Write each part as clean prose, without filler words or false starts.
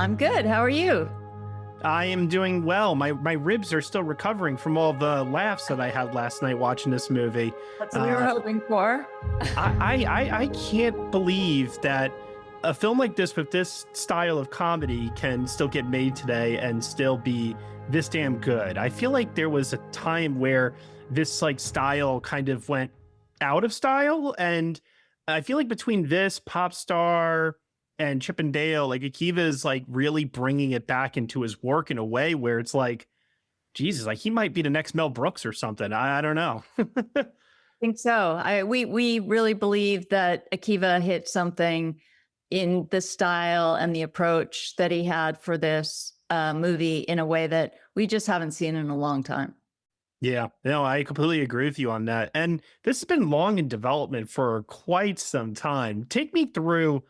I'm good. How are you? I am doing well. My ribs are still recovering from all the laughs that I had last night watching this movie. That's what we were Uh, hoping for. I can't believe that a film like this with this style of comedy can still get made today and still be this damn good. I feel like there was a time where this like style kind of went out of style, and I feel like between this Popstar and Chip and Dale, like Akiva is like really bringing it back into his work in a way where it's like, Jesus, like he might be the next Mel Brooks or something. I don't know. Think so. We really believe that Akiva hit something in the style and the approach that he had for this movie in a way that we just haven't seen in a long time. Yeah, no, I completely agree with you on that. And this has been long in development for quite some time. Take me through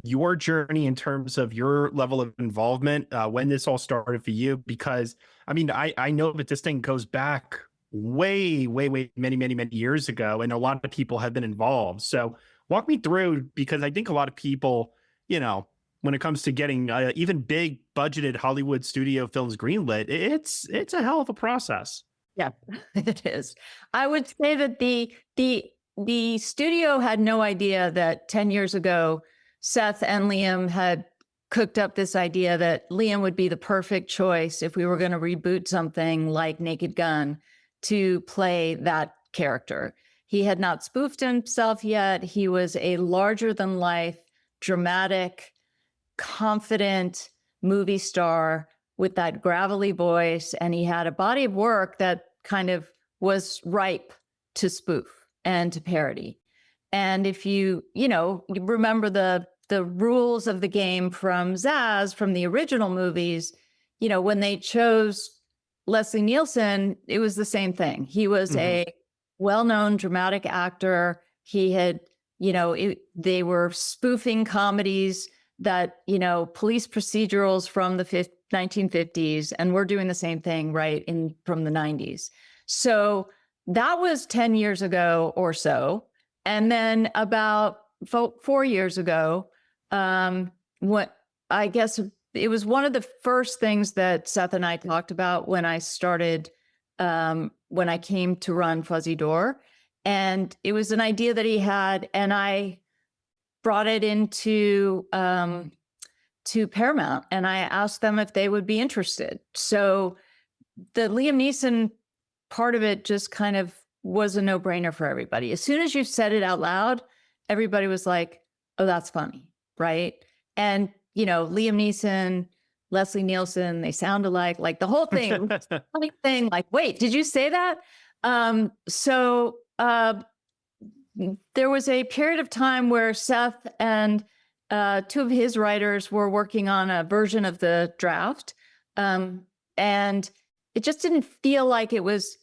your journey in terms of your level of involvement when this all started for you, because I mean, I know that this thing goes back way, many years ago, and a lot of people have been involved. So walk me through, because I think a lot of people, when it comes to getting even big budgeted Hollywood studio films greenlit, it's a hell of a process. Yeah, it is. I would say that the studio had no idea that 10 years ago, Seth and Liam had cooked up this idea that Liam would be the perfect choice if we were going to reboot something like Naked Gun to play that character. He had not spoofed himself yet. He was a larger than life, dramatic, confident movie star with that gravelly voice. And he had a body of work that kind of was ripe to spoof and to parody. And if you remember the rules of the game from Zaz, from the original movies, when they chose Leslie Nielsen, it was the same thing. He was a well-known dramatic actor. He had, they were spoofing comedies that, police procedurals from the 1950s, and we're doing the same thing, right, from the 90s. So that was 10 years ago or so. And then about 4 years ago, what I guess it was one of the first things that Seth and I talked about when I started, when I came to run Fuzzy Door. And it was an idea that he had, and I brought it into to Paramount, and I asked them if they would be interested. So the Liam Neeson part of it just kind of was a no-brainer for everybody. As soon as you said it out loud, everybody was like, oh, that's funny, right? And, Liam Neeson, Leslie Nielsen, they sound alike, like the whole thing, funny thing, like, wait, did you say that? So there was a period of time where Seth and two of his writers were working on a version of the draft. And it just didn't feel like it was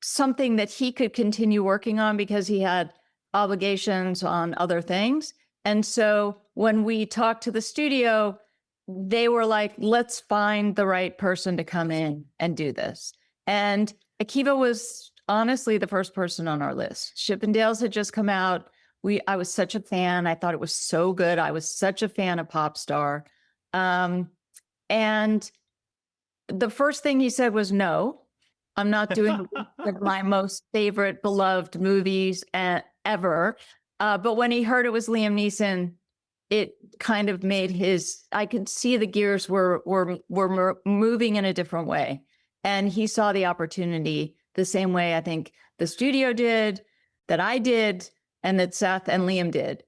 something that he could continue working on because he had obligations on other things. And so when we talked to the studio, they were like, let's find the right person to come in and do this. And Akiva was honestly the first person on our list. Chippendales had just come out. I was such a fan. I thought it was so good. I was such a fan of Popstar. And the first thing he said was, no, I'm not doing my most favorite beloved movies ever. But when he heard it was Liam Neeson, it kind of made I could see the gears were moving in a different way. And he saw the opportunity the same way I think the studio did, that I did, and that Seth and Liam did.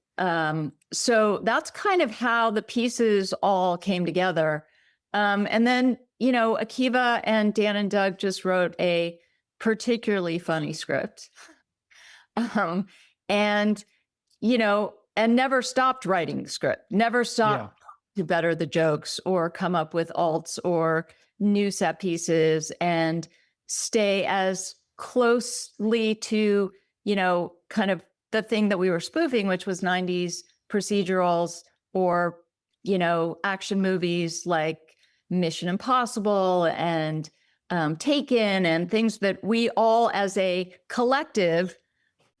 So that's kind of how the pieces all came together. And then, Akiva and Dan and Doug just wrote a particularly funny script. And never stopped writing the script, never stopped to better the jokes or come up with alts or new set pieces, and stay as closely to, kind of the thing that we were spoofing, which was 90s procedurals or, action movies like Mission Impossible and Taken, and things that we all as a collective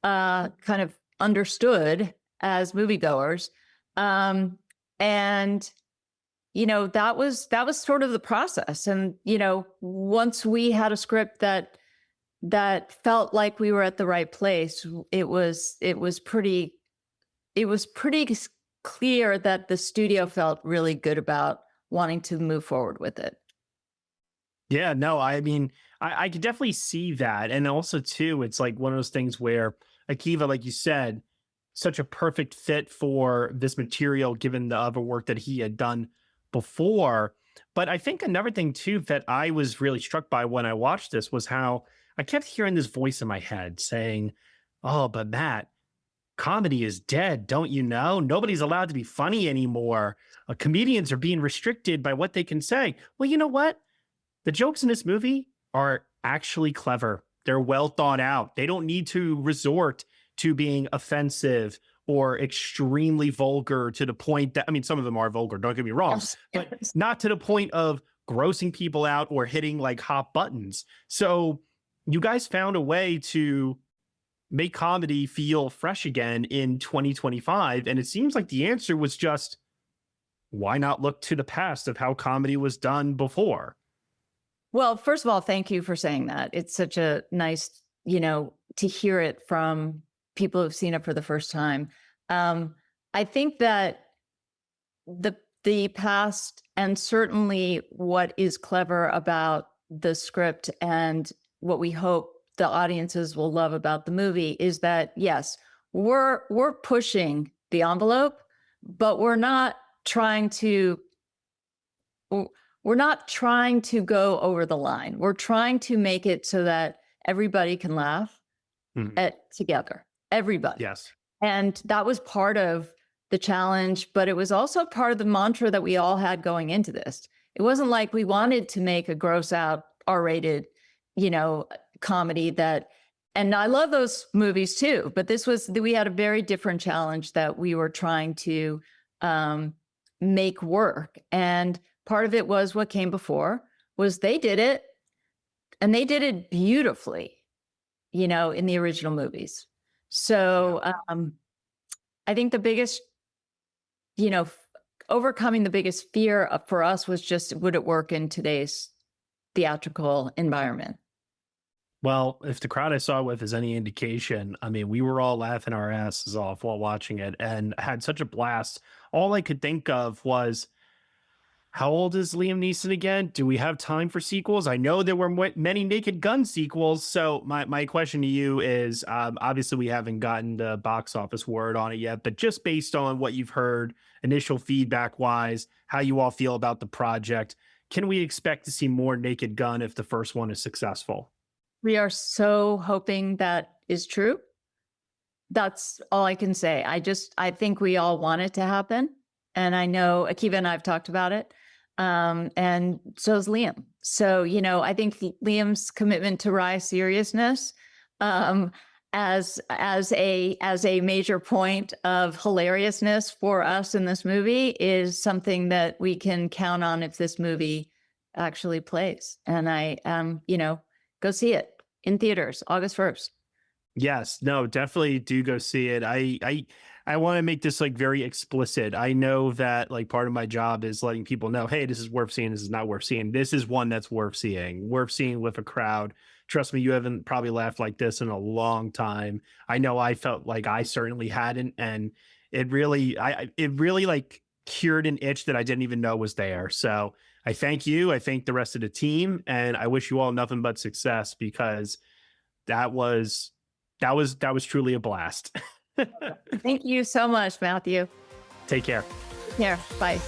kind of understood as moviegoers. And that was sort of the process. And, once we had a script that felt like we were at the right place, it was pretty clear that the studio felt really good about wanting to move forward with it. Yeah, no, I mean, I could definitely see that. And also, too, it's like one of those things where Akiva, like you said, such a perfect fit for this material given the other work that he had done before. But I think another thing, too, that I was really struck by when I watched this was how I kept hearing this voice in my head saying, "Oh, but Matt, comedy is dead, don't you know? Nobody's allowed to be funny anymore. Comedians are being restricted by what they can say." Well, you know what? The jokes in this movie are actually clever. They're well thought out. They don't need to resort to being offensive or extremely vulgar to the point that, I mean, some of them are vulgar, don't get me wrong, Yes. but Yes. not to the point of grossing people out or hitting like hot buttons. So you guys found a way to make comedy feel fresh again in 2025. And it seems like the answer was just, why not look to the past of how comedy was done before? Well, first of all, thank you for saying that. It's such a nice, to hear it from people who've seen it for the first time. I think that the past, and certainly what is clever about the script and what we hope the audiences will love about the movie, is that yes, we're pushing the envelope, but trying to we're not trying to go over the line. We're trying to make it so that everybody can laugh Mhm. at together, everybody. Yes. And that was part of the challenge, but it was also part of the mantra that we all had going into this. It wasn't like we wanted to make a gross out R-rated, you know, comedy that, and I love those movies too, but we had a very different challenge that we were trying to make work. And part of it was what came before was they did it, and they did it beautifully, in the original movies. So I think the biggest, you know, f- overcoming the biggest fear for us was just, would it work in today's theatrical environment? Well, if the crowd I saw it with is any indication, I mean, we were all laughing our asses off while watching it and had such a blast. All I could think of was, how old is Liam Neeson again? Do we have time for sequels? I know there were many Naked Gun sequels. So my question to you is, obviously we haven't gotten the box office word on it yet, but just based on what you've heard, initial feedback wise, how you all feel about the project, can we expect to see more Naked Gun if the first one is successful? We are so hoping that is true. That's all I can say. I think we all want it to happen. And I know Akiva and I have talked about it. And so is Liam. So, I think Liam's commitment to wry seriousness, um, as a major point of hilariousness for us in this movie is something that we can count on if this movie actually plays. And go see it in theaters August 1st. Yes, no, definitely do go see it. I want to make this like very explicit. I know that like part of my job is letting people know, hey, this is worth seeing, this is not worth seeing. This is one that's worth seeing with a crowd. Trust me, you haven't probably laughed like this in a long time. I know I felt like I certainly hadn't, and it really like cured an itch that I didn't even know was there. So I thank you. I thank the rest of the team, and I wish you all nothing but success because that was that was truly a blast. Thank you so much, Matthew. Take care. Here, bye.